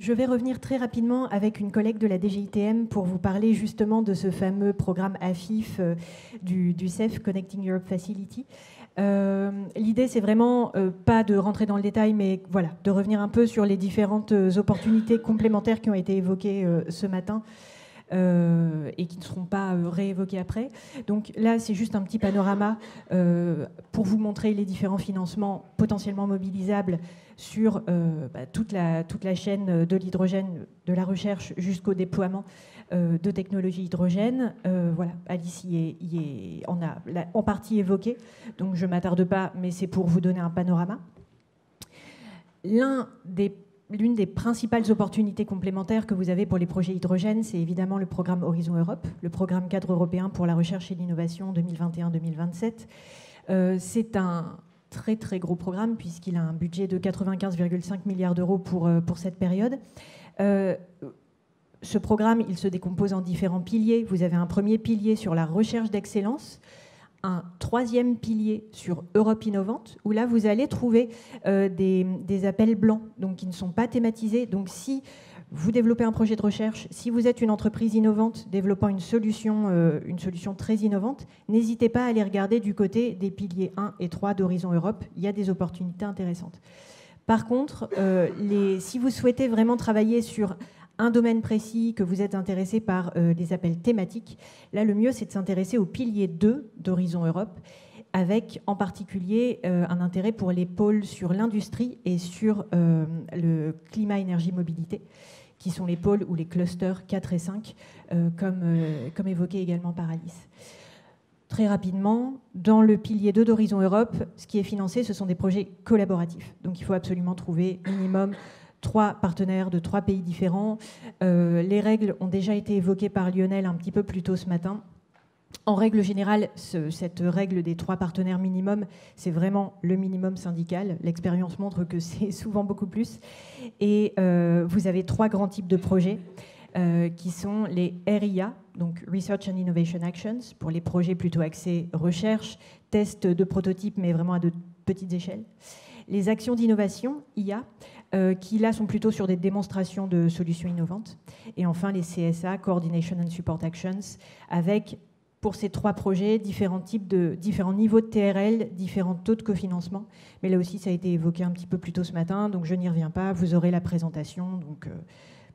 Je vais revenir très rapidement avec une collègue de la DGITM pour vous parler justement de ce fameux programme AFIF du CEF, Connecting Europe Facility. L'idée, c'est vraiment pas de rentrer dans le détail, mais voilà, de revenir un peu sur les différentes opportunités complémentaires qui ont été évoquées ce matin. Et qui ne seront pas réévoqués après. Donc là, c'est juste un petit panorama pour vous montrer les différents financements potentiellement mobilisables sur toute la chaîne de l'hydrogène, de la recherche jusqu'au déploiement de technologies hydrogène. Voilà, Alice en a en partie évoqué, donc je ne m'attarde pas, mais c'est pour vous donner un panorama. L'une des principales opportunités complémentaires que vous avez pour les projets hydrogène, c'est évidemment le programme Horizon Europe, le programme cadre européen pour la recherche et l'innovation 2021-2027. C'est un très très gros programme puisqu'il a un budget de 95,5 milliards d'euros pour cette période. Ce programme, il se décompose en différents piliers. Vous avez un premier pilier sur la recherche d'excellence, un troisième pilier sur Europe innovante, où là, vous allez trouver des appels blancs, donc qui ne sont pas thématisés. Donc, si vous développez un projet de recherche, si vous êtes une entreprise innovante développant une solution très innovante, n'hésitez pas à aller regarder du côté des piliers 1 et 3 d'Horizon Europe. Il y a des opportunités intéressantes. Par contre, si vous souhaitez vraiment travailler sur un domaine précis, que vous êtes intéressé par des appels thématiques, là, le mieux, c'est de s'intéresser au pilier 2 d'Horizon Europe, avec en particulier un intérêt pour les pôles sur l'industrie et sur le climat, énergie, mobilité, qui sont les pôles ou les clusters 4 et 5, comme évoqué également par Alice. Très rapidement, dans le pilier 2 d'Horizon Europe, ce qui est financé, ce sont des projets collaboratifs. Donc, il faut absolument trouver minimum 3 partenaires de 3 pays différents. Les règles ont déjà été évoquées par Lionel un petit peu plus tôt ce matin. En règle générale, cette règle des 3 partenaires minimum, c'est vraiment le minimum syndical. L'expérience montre que c'est souvent beaucoup plus. Et vous avez 3 grands types de projets qui sont les RIA, donc Research and Innovation Actions, pour les projets plutôt axés recherche, tests de prototypes, mais vraiment à de petites échelles. Les actions d'innovation, IA, qui là sont plutôt sur des démonstrations de solutions innovantes. Et enfin, les CSA, Coordination and Support Actions, avec, pour ces 3 projets, différents niveaux de TRL, différents taux de cofinancement. Mais là aussi, ça a été évoqué un petit peu plus tôt ce matin, donc je n'y reviens pas. Vous aurez la présentation, donc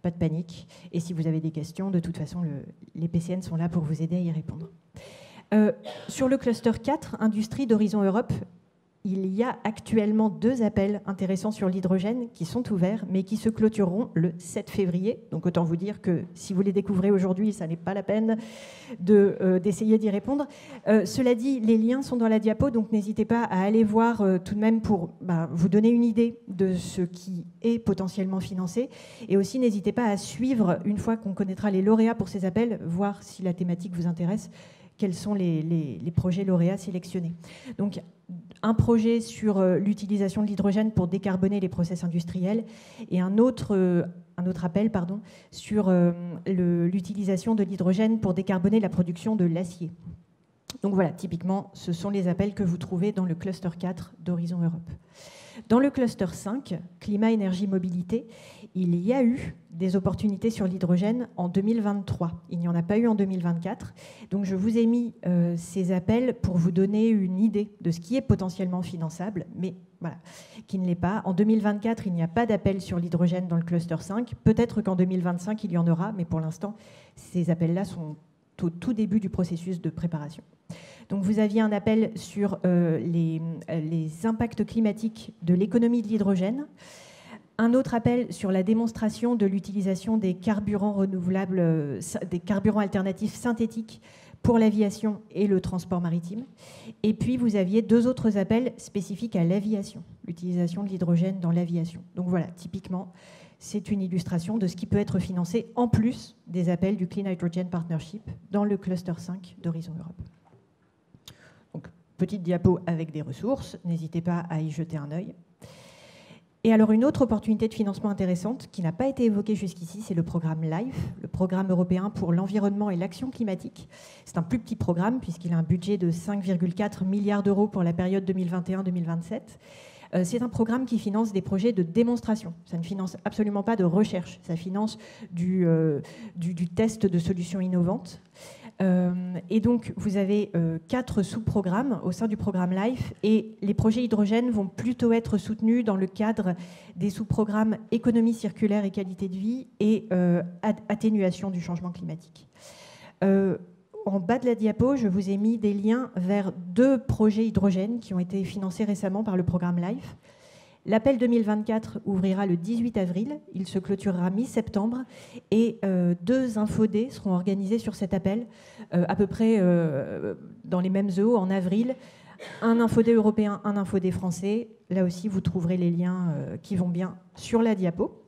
pas de panique. Et si vous avez des questions, de toute façon, les PCN sont là pour vous aider à y répondre. Sur le cluster 4, Industrie d'Horizon Europe, il y a actuellement 2 appels intéressants sur l'hydrogène qui sont ouverts, mais qui se clôtureront le 7 février. Donc autant vous dire que si vous les découvrez aujourd'hui, ça n'est pas la peine d'essayer d'y répondre. Cela dit, les liens sont dans la diapo, donc n'hésitez pas à aller voir tout de même pour vous donner une idée de ce qui est potentiellement financé. Et aussi, n'hésitez pas à suivre, une fois qu'on connaîtra les lauréats pour ces appels, voir si la thématique vous intéresse, quels sont les projets lauréats sélectionnés. Donc, un projet sur l'utilisation de l'hydrogène pour décarboner les process industriels et un autre appel sur l'utilisation de l'hydrogène pour décarboner la production de l'acier. Donc voilà, typiquement, ce sont les appels que vous trouvez dans le cluster 4 d'Horizon Europe. Dans le cluster 5, climat, énergie, mobilité, il y a eu des opportunités sur l'hydrogène en 2023. Il n'y en a pas eu en 2024. Donc je vous ai mis ces appels pour vous donner une idée de ce qui est potentiellement finançable, mais voilà, qui ne l'est pas. En 2024, il n'y a pas d'appel sur l'hydrogène dans le cluster 5. Peut-être qu'en 2025, il y en aura, mais pour l'instant, ces appels-là sont au tout début du processus de préparation. Donc vous aviez un appel sur les impacts climatiques de l'économie de l'hydrogène, un autre appel sur la démonstration de l'utilisation des carburants renouvelables, des carburants alternatifs synthétiques pour l'aviation et le transport maritime. Et puis vous aviez 2 autres appels spécifiques à l'aviation, l'utilisation de l'hydrogène dans l'aviation. Donc voilà, typiquement, c'est une illustration de ce qui peut être financé en plus des appels du Clean Hydrogen Partnership dans le cluster 5 d'Horizon Europe. Donc, petite diapo avec des ressources, n'hésitez pas à y jeter un œil. Et alors, une autre opportunité de financement intéressante qui n'a pas été évoquée jusqu'ici, c'est le programme LIFE, le programme européen pour l'environnement et l'action climatique. C'est un plus petit programme puisqu'il a un budget de 5,4 milliards d'euros pour la période 2021-2027, C'est un programme qui finance des projets de démonstration. Ça ne finance absolument pas de recherche. Ça finance du test de solutions innovantes. Et donc, vous avez 4 sous-programmes au sein du programme LIFE, et les projets hydrogène vont plutôt être soutenus dans le cadre des sous-programmes économie circulaire et qualité de vie et atténuation du changement climatique. En bas de la diapo, je vous ai mis des liens vers 2 projets hydrogène qui ont été financés récemment par le programme LIFE. L'appel 2024 ouvrira le 18 avril, il se clôturera mi-septembre, et 2 infodés seront organisés sur cet appel, à peu près dans les mêmes eaux en avril. Un infodé européen, un infodé français. Là aussi, vous trouverez les liens qui vont bien sur la diapo.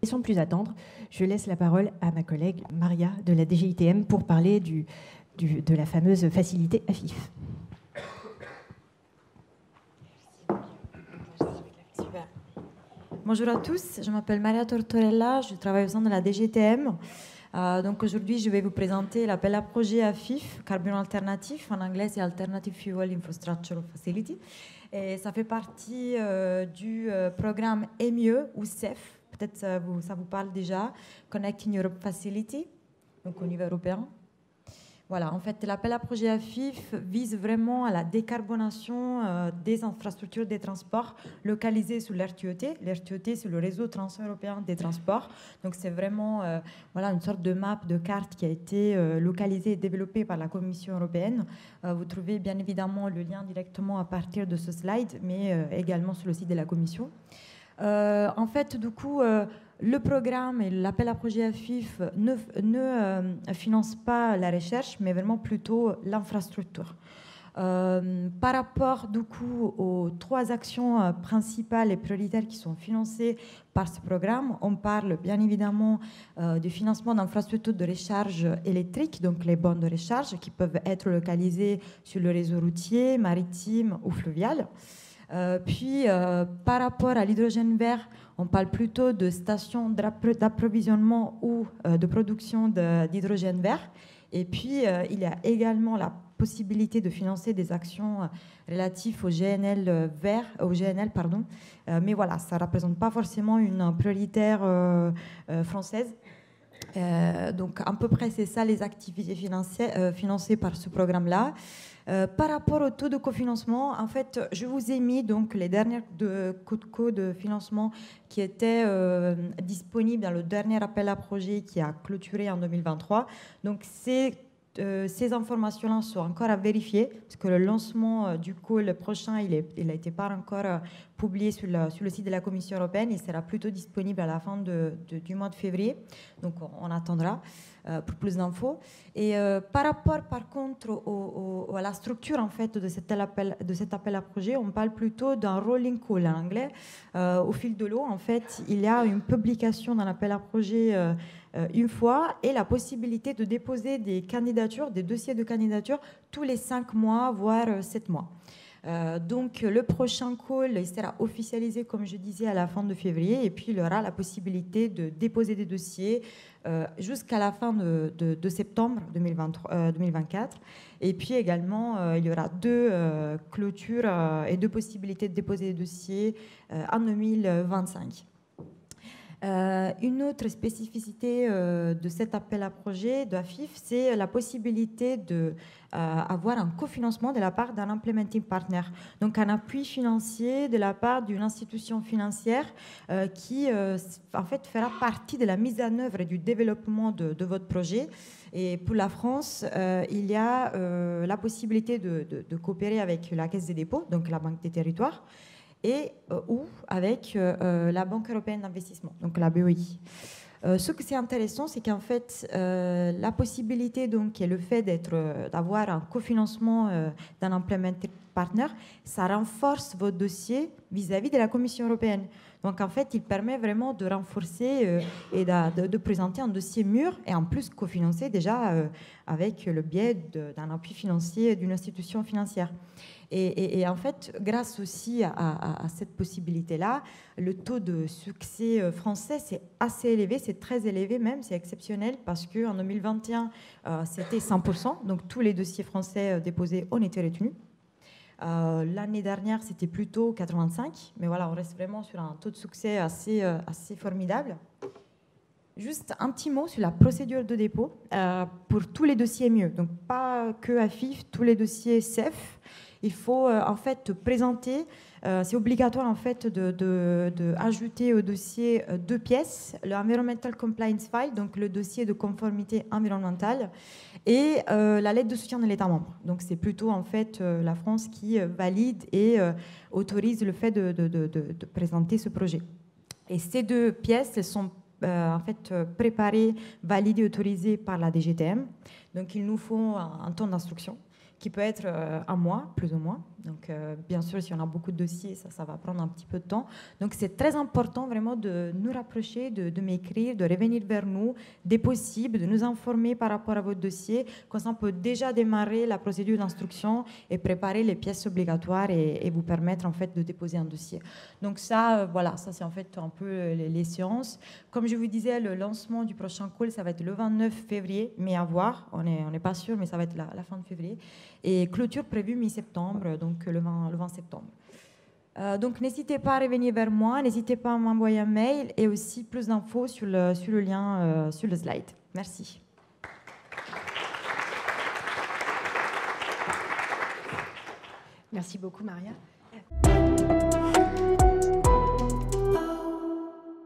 Et sans plus attendre, je laisse la parole à ma collègue Maria de la DGITM pour parler de la fameuse facilité AFIF. Bonjour à tous, je m'appelle Maria Tortorella, je travaille au sein de la DGTM. Donc aujourd'hui, je vais vous présenter l'appel à projet AFIF, carburant alternatif. En anglais, c'est Alternative Fuel Infrastructure Facility. Et ça fait partie du programme EMIE ou CEF. Peut-être ça vous parle déjà. Connecting Europe Facility, donc au niveau européen. Voilà, en fait, l'appel à projet AFIF vise vraiment à la décarbonation des infrastructures des transports localisées sur l'RTET. L'RTET, c'est le réseau transeuropéen des transports. Donc, c'est vraiment voilà, une sorte de map, de carte qui a été localisée et développée par la Commission européenne. Vous trouvez bien évidemment le lien directement à partir de ce slide, mais également sur le site de la Commission. En fait, du coup, le programme et l'appel à projet AFIF ne financent pas la recherche, mais vraiment plutôt l'infrastructure. Par rapport, du coup, aux 3 actions principales et prioritaires qui sont financées par ce programme, on parle bien évidemment du financement d'infrastructures de recharge électrique, donc les bornes de recharge qui peuvent être localisées sur le réseau routier, maritime ou fluvial. Puis, par rapport à l'hydrogène vert, on parle plutôt de stations d'approvisionnement ou de production d'hydrogène vert. Et puis, il y a également la possibilité de financer des actions relatives au GNL vert, mais voilà, ça ne représente pas forcément une prioritaire française. Donc, à peu près, c'est ça les activités financées par ce programme-là. Par rapport au taux de cofinancement, en fait, je vous ai mis donc les derniers codes de financement qui étaient disponibles dans le dernier appel à projet qui a clôturé en 2023. Donc, ces informations-là sont encore à vérifier parce que le lancement du call prochain, il n'a été pas encore publié sur le site de la Commission européenne. Il sera plutôt disponible à la fin du mois de février. Donc, on attendra pour plus d'infos. Et par rapport, par contre, à la structure en fait de cet appel à projet, on parle plutôt d'un rolling call en anglais. Au fil de l'eau, en fait, il y a une publication d'un appel à projet une fois et la possibilité de déposer des candidatures, des dossiers de candidature tous les 5 mois, voire 7 mois. Donc le prochain call il sera officialisé, comme je disais, à la fin de février, et puis il y aura la possibilité de déposer des dossiers jusqu'à la fin de septembre 2024. Et puis également, il y aura 2 clôtures et 2 possibilités de déposer des dossiers en 2025. Une autre spécificité de cet appel à projet de AFIF, c'est la possibilité d'avoir un cofinancement de la part d'un implementing partner, donc un appui financier de la part d'une institution financière qui en fait fera partie de la mise en œuvre et du développement de votre projet. Et pour la France, il y a la possibilité de coopérer avec la Caisse des dépôts, donc la Banque des territoires, et ou avec la Banque européenne d'investissement, donc la BEI. Ce que c'est intéressant, c'est qu'en fait, la possibilité donc, et le fait d'avoir un cofinancement d'un implementing partner, ça renforce votre dossier vis-à-vis de la Commission européenne. Donc en fait, il permet vraiment de renforcer et de présenter un dossier mûr et en plus cofinancé déjà avec le biais d'un appui financier d'une institution financière. Et en fait, grâce aussi à cette possibilité-là, le taux de succès français, c'est assez élevé, c'est très élevé même, c'est exceptionnel parce qu'en 2021, c'était 100%, donc tous les dossiers français déposés ont été retenus. L'année dernière, c'était plutôt 85, mais voilà, on reste vraiment sur un taux de succès assez formidable. Juste un petit mot sur la procédure de dépôt pour tous les dossiers mieux. Donc pas que AFIF, tous les dossiers CEF. Il faut en fait présenter, c'est obligatoire en fait de ajouter au dossier 2 pièces, le Environmental Compliance File, donc le dossier de conformité environnementale, et la lettre de soutien de l'État membre. Donc c'est plutôt en fait la France qui valide et autorise le fait de présenter ce projet. Et ces 2 pièces, elles sont en fait préparées, validées, autorisées par la DGTM. Donc il nous faut un temps d'instruction qui peut être un mois, plus ou moins. Donc, bien sûr, si on a beaucoup de dossiers, ça va prendre un petit peu de temps. Donc, c'est très important vraiment de nous rapprocher, de m'écrire, de revenir vers nous, dès possible, de nous informer par rapport à votre dossier. Comme ça, on peut déjà démarrer la procédure d'instruction et préparer les pièces obligatoires et vous permettre en fait de déposer un dossier. Donc ça, voilà, ça c'est en fait un peu les séances. Comme je vous disais, le lancement du prochain call, ça va être le 29 février, mais à voir. On n'est pas sûr, mais ça va être la fin de février. Et clôture prévue mi-septembre, donc le 20 septembre. Donc n'hésitez pas à revenir vers moi, n'hésitez pas à m'envoyer un mail et aussi plus d'infos sur le lien sur le slide. Merci. Merci beaucoup, Maria.